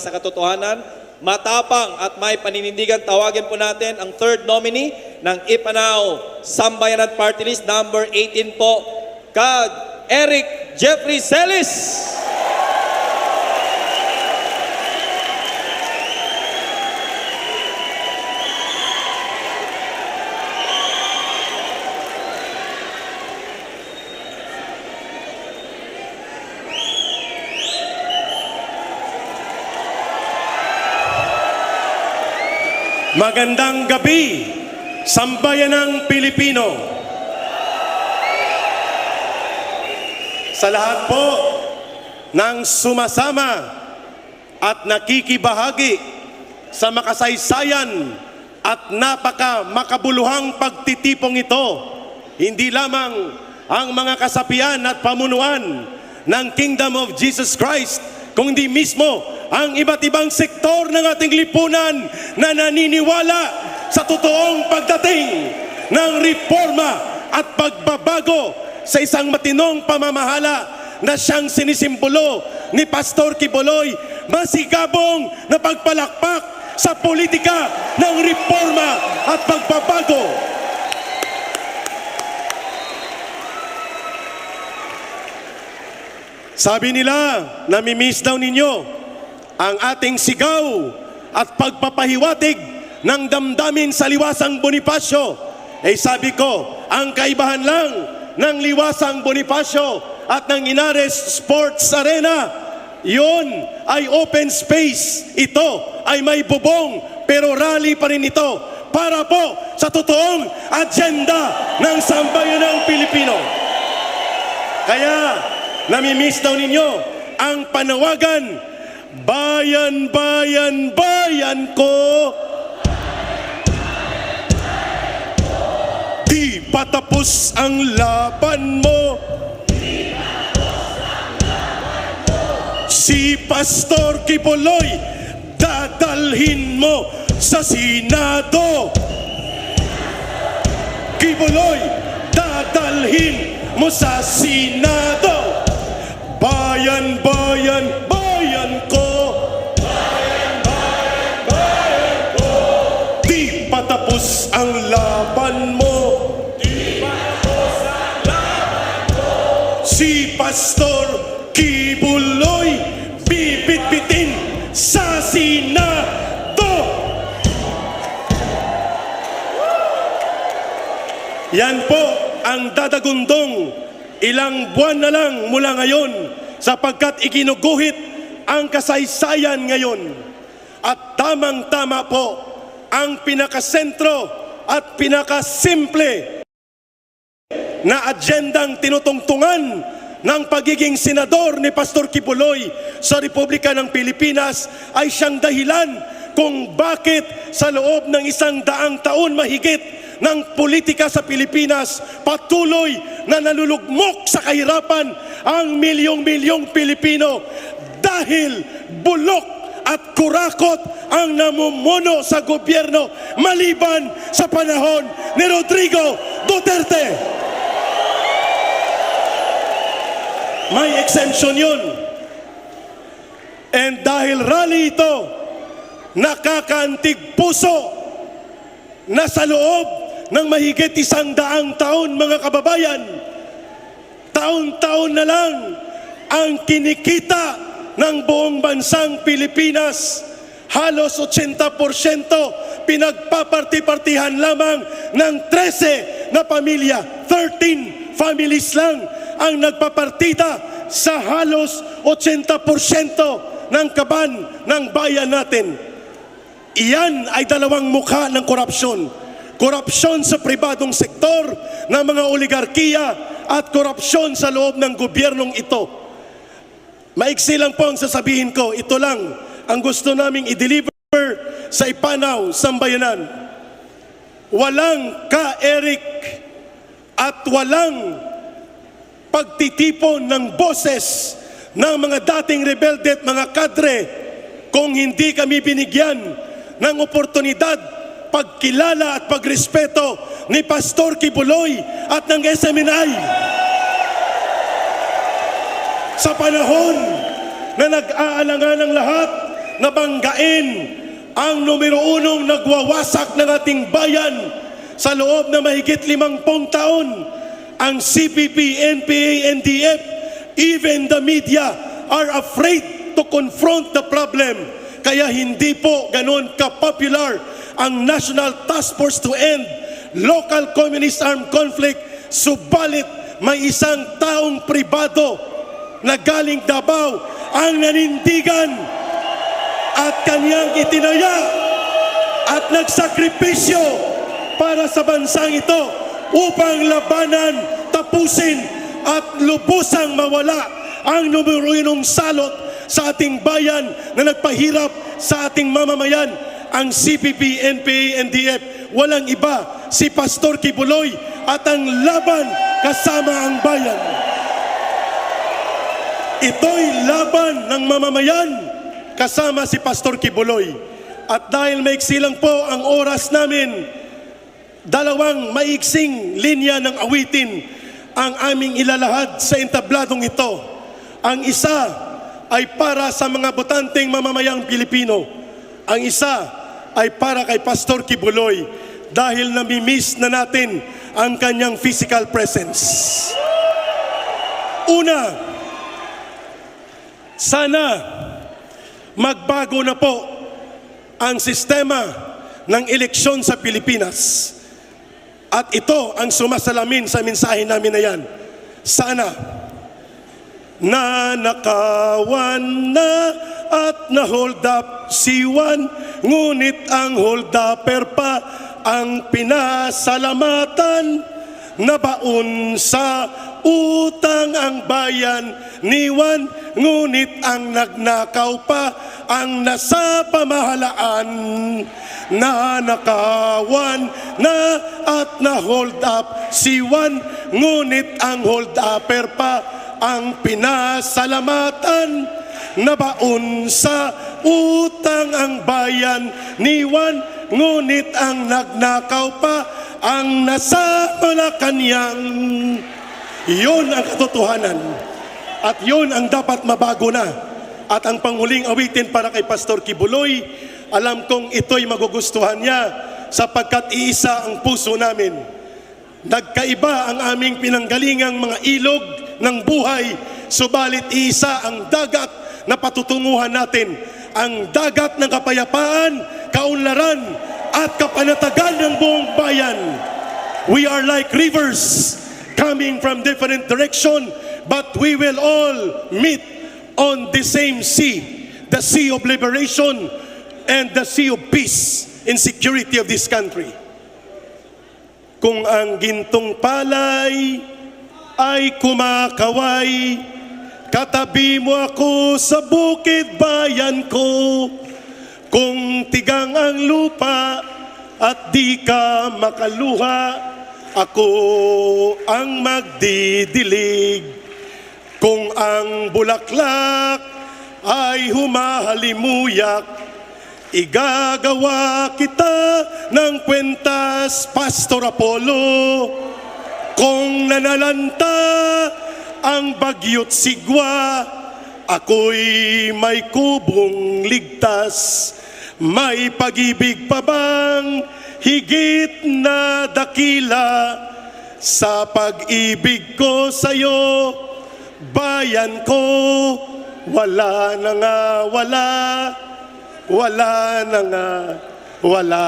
sa katotohanan, matapang at may paninindigan, tawagin po natin ang third nominee ng Ipanao Sambayanan Party List, number 18 po, Kag Eric Jeffrey Celis. Magandang gabi, sambayanang Pilipino. Sa lahat po ng sumasama at nakikibahagi sa makasaysayan at makabuluhang pagtitipong ito, hindi lamang ang mga kasapian at pamunuan ng Kingdom of Jesus Christ, kundi mismo ang iba't ibang sektor ng ating lipunan na naniniwala sa totoong pagdating ng reforma at pagbabago sa isang matinong pamamahala na siyang sinisimbolo ni Pastor Kibuloy, masigabong na pagpalakpak sa politika ng reforma at pagbabago. Sabi nila, namimiss daw ninyo ang ating sigaw at pagpapahiwatig ng damdamin sa Liwasang Bonifacio. Sabi ko, ang kaibahan lang ng Liwasang Bonifacio at ng Inares Sports Arena, yun ay open space. Ito ay may bubong, pero rally pa rin ito para po sa totoong agenda ng sambayanang Pilipino. Kaya, namimiss daw ninyo ang panawagan, bayan, bayan, bayan ko. Di patapos ang laban mo. Si Pastor Kibuloy, dadalhin mo sa Senado. Kibuloy, dadalhin mo sa Senado. Bayan, bayan, bayan ko. Bayan, bayan, bayan ko. Di patapos ang laban mo. Di patapos ang laban mo. Si Pastor Kibuloy, bibit-bitin sa Senado. Yan po ang dadagundong ilang buwan na lang mula ngayon, sapagkat iginuguhit ang kasaysayan ngayon. At tamang-tama po ang pinakasentro at pinakasimple na agendang tinutungtungan ng pagiging senador ni Pastor Kibuloy sa Republika ng Pilipinas ay siyang dahilan kung bakit sa loob ng 100 taon mahigit ng politika sa Pilipinas, patuloy na nalulugmok sa kahirapan ang milyong-milyong Pilipino dahil bulok at kurakot ang namumuno sa gobyerno maliban sa panahon ni Rodrigo Duterte. May exemption yun. And dahil rally ito, nakakaantig puso na sa loob ng mahigit 100 taon, mga kababayan, taon-taon na lang ang kinikita ng buong bansang Pilipinas. Halos 80% pinagpaparti-partihan lamang ng 13 na pamilya. 13 families lang ang nagpapartita sa halos 80% ng kaban ng bayan natin. Iyan ay dalawang mukha ng korupsyon. Korupsyon sa pribadong sektor ng mga oligarkiya at korupsyon sa loob ng gobyernong ito. Maiksi lang po ang sasabihin ko. Ito lang ang gusto naming i-deliver sa Ipanao Sambayanan. Walang ka-Eric at walang pagtitipon ng boses ng mga dating rebelde at mga kadre kung hindi kami binigyan ng oportunidad, pagkilala at pagrespeto ni Pastor Kibuloy at ng SMNI. Sa panahon na nag-aalangan ng lahat na banggain ang numero unong nagwawasak ng ating bayan sa loob na mahigit 50 taon, ang CPP, NPA, NDF, even the media are afraid to confront the problem. Kaya hindi po ganon ka-popular ang National Task Force to End Local Communist Armed Conflict. Subalit may isang taong pribado na galing Davao ang nanindigan at kanyang itinaya at nagsakripisyo para sa bansang ito upang labanan, tapusin at lubusang mawala ang numero unong salot sa ating bayan na nagpahirap sa ating mamamayan, ang CPP, NPA, NDF. Walang iba, si Pastor Kibuloy at ang laban kasama ang bayan. Ito'y laban ng mamamayan kasama si Pastor Kibuloy. At dahil maiksi lang po ang oras namin, dalawang maiksing linya ng awitin ang aming ilalahad sa entabladong ito. Ang isa ay para sa mga botanteng mamamayang Pilipino. Ang isa ay para kay Pastor Kibuloy dahil namimiss na natin ang kanyang physical presence. Una, sana magbago na po ang sistema ng eleksyon sa Pilipinas. At ito ang sumasalamin sa mensahe namin na yan. Sana na nakawan na at na-hold up si Juan, ngunit ang hold upper pa ang pinasalamatan, nabaon sa utang ang bayan ni Juan, ngunit ang nagnakaw pa ang nasa pamahalaan. Na nakawan na at na-hold up si Juan, ngunit ang hold upper pa ang pinasalamatan, nabaon sa utang ang bayan ni Juan, ngunit ang nagnakaw pa ang nasa Malacanang. Iyon ang katotohanan at yun ang dapat mabago na. At ang panghuling awitin para kay Pastor Kibuloy, alam kong ito'y magugustuhan niya sapagkat iisa ang puso namin. Nagkaiba ang aming pinanggalingang mga ilog ng buhay, subalit iisa ang dagat na patutunguhan natin. Ang dagat ng kapayapaan, kaunlaran at kapanatagan ng buong bayan. We are like rivers coming from different direction, but we will all meet on the same sea, the sea of liberation and the sea of peace and security of this country. Kung ang gintong palay ay kumakaway, katabi mo ako sa bukid bayan ko. Kung tigang ang lupa at di ka makaluha, ako ang magdidilig. Kung ang bulaklak ay humahalimuyak, igagawa kita ng kwentas, Pastor Apollo. Kung nanalanta ang bagyo't sigwa, ako'y may kubong ligtas. May pag-ibig pa bang higit na dakila sa pag-ibig ko sa'yo, bayan ko? Wala na nga, wala na nga, wala.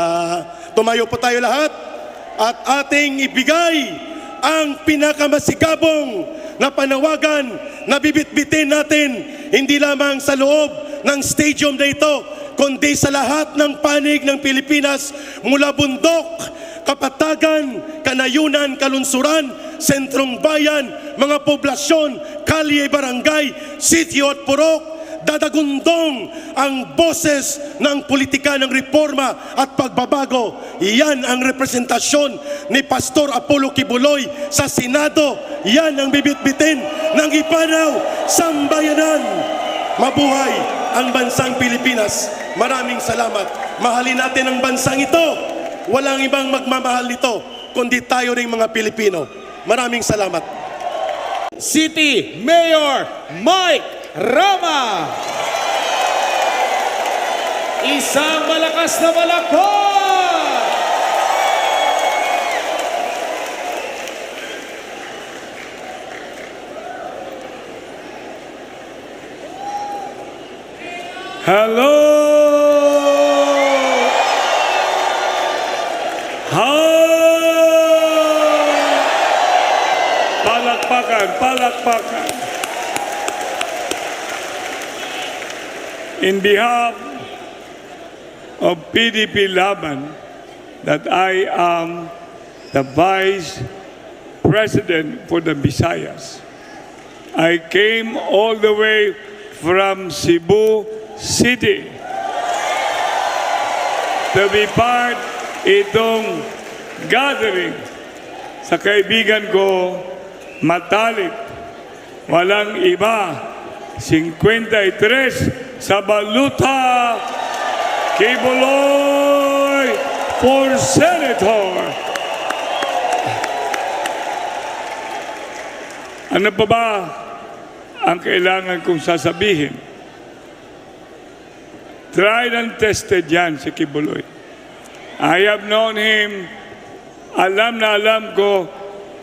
Tumayo po tayo lahat at ating ibigay ang pinakamasigabong na panawagan na bibitbitin natin hindi lamang sa loob ng stadium na ito, kundi sa lahat ng panig ng Pilipinas mula bundok, kapatagan, kanayunan, kalunsuran, sentrong bayan, mga poblasyon, kalye, barangay, sitio at purok. Dadagundong ang boses ng politika ng reforma at pagbabago. Iyan ang representasyon ni Pastor Apollo Kibuloy sa Senado. Yan ang bibitbitin ng ipanaw sambayanan. Mabuhay ang bansang Pilipinas. Maraming salamat. Mahalin natin ang bansang ito. Walang ibang magmamahal nito kundi tayo ring mga Pilipino. Maraming salamat. City Mayor Mike Rama. Isang malakas na balakpak! Hello! Hi! Palakpakan, palakpakan. In behalf of PDP Laban, that I am the Vice President for the Visayas. I came all the way from Cebu City to be part itong gathering sa kaibigan ko Matalik. Walang iba, 53 sa Baluta, Kibuloy for Senator. Ano pa ba ang kailangan kong sasabihin? Tried and tested yan si Kibuloy. I have known him, alam na alam ko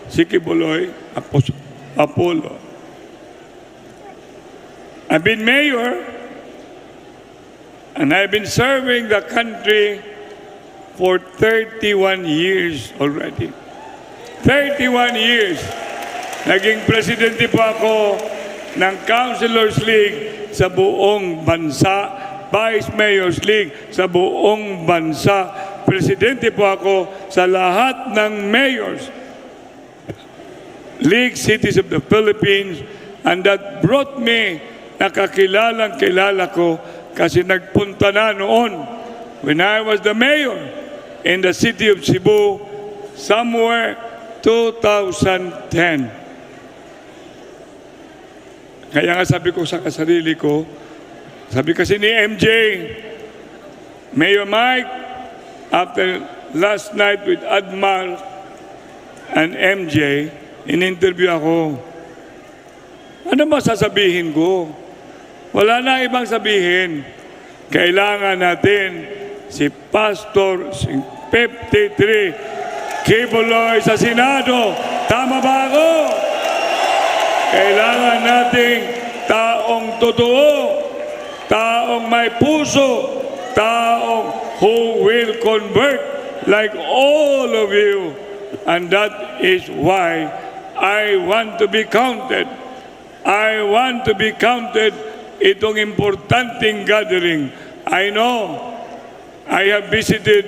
si Kibuloy, Apollo. I've been mayor and I've been serving the country for 31 years already. 31 years. Naging presidente po ako ng Councilors League sa buong bansa, Vice Mayor's League sa buong bansa. Presidente po ako sa lahat ng mayors, League Cities of the Philippines, and that brought me, nakakilalang-kilala ko kasi nagpunta na noon when I was the mayor in the city of Cebu somewhere 2010. Kaya nga sabi ko sa kasarili ko, sabi kasi ni MJ, Mayor Mike, after last night with Admar and MJ, in-interview ako. Ano masasabihin ko? Wala na ibang sabihin. Kailangan natin si Pastor 53 Kibuloy sa Senado. Tama ba ako? Kailangan nating taong totoo, taong may puso, taong who will convert like all of you. And that is why I want to be counted. I want to be counted itong importanteng gathering. I know I have visited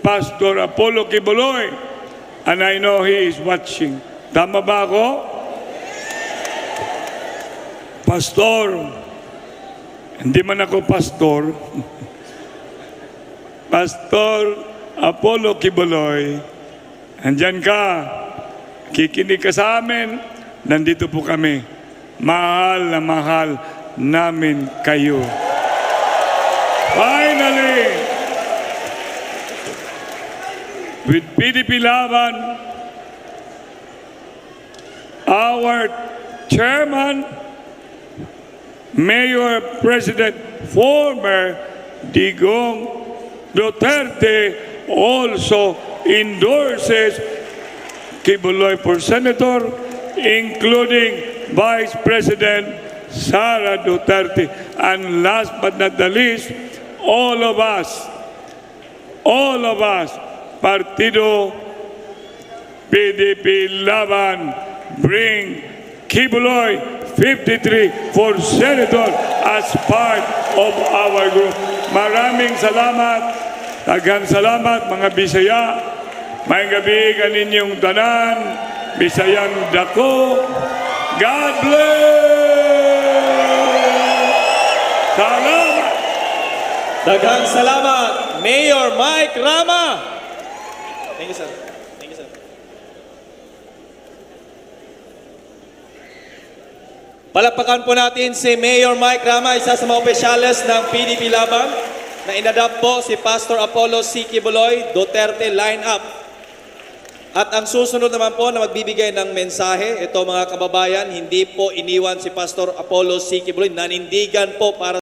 Pastor Apollo Kibuloy and I know he is watching. Tama ba ako? Pastor, hindi man ako pastor, Pastor Apollo Kibuloy, andyan ka, kikinig ka sa amin, nandito po kami. Mahal na mahal namin kayo. Finally, with PDP Laban, our chairman, Mayor President, former Digong Duterte also endorses Kibuloy for Senator, including Vice President Sara Duterte. And last but not the least, all of us, Partido PDP Laban, bring Kibuloy 53 for Senator as part of our group. Maraming salamat, daghang salamat mga Bisaya. May gabi kaninyong tanan, Bisayang dako. God bless! Salamat! Daghang salamat, Mayor Mike Rama. Thank you, sir. Thank you, sir. Palakpakan po natin si Mayor Mike Rama, isa sa mga opisyales ng PDP Laban, na inadapt po si Pastor Apollo C. Kibuloy Duterte line-up. At ang susunod naman po na magbibigay ng mensahe, ito mga kababayan, hindi po iniwan si Pastor Apollo C. Kibuloy, nanindigan po para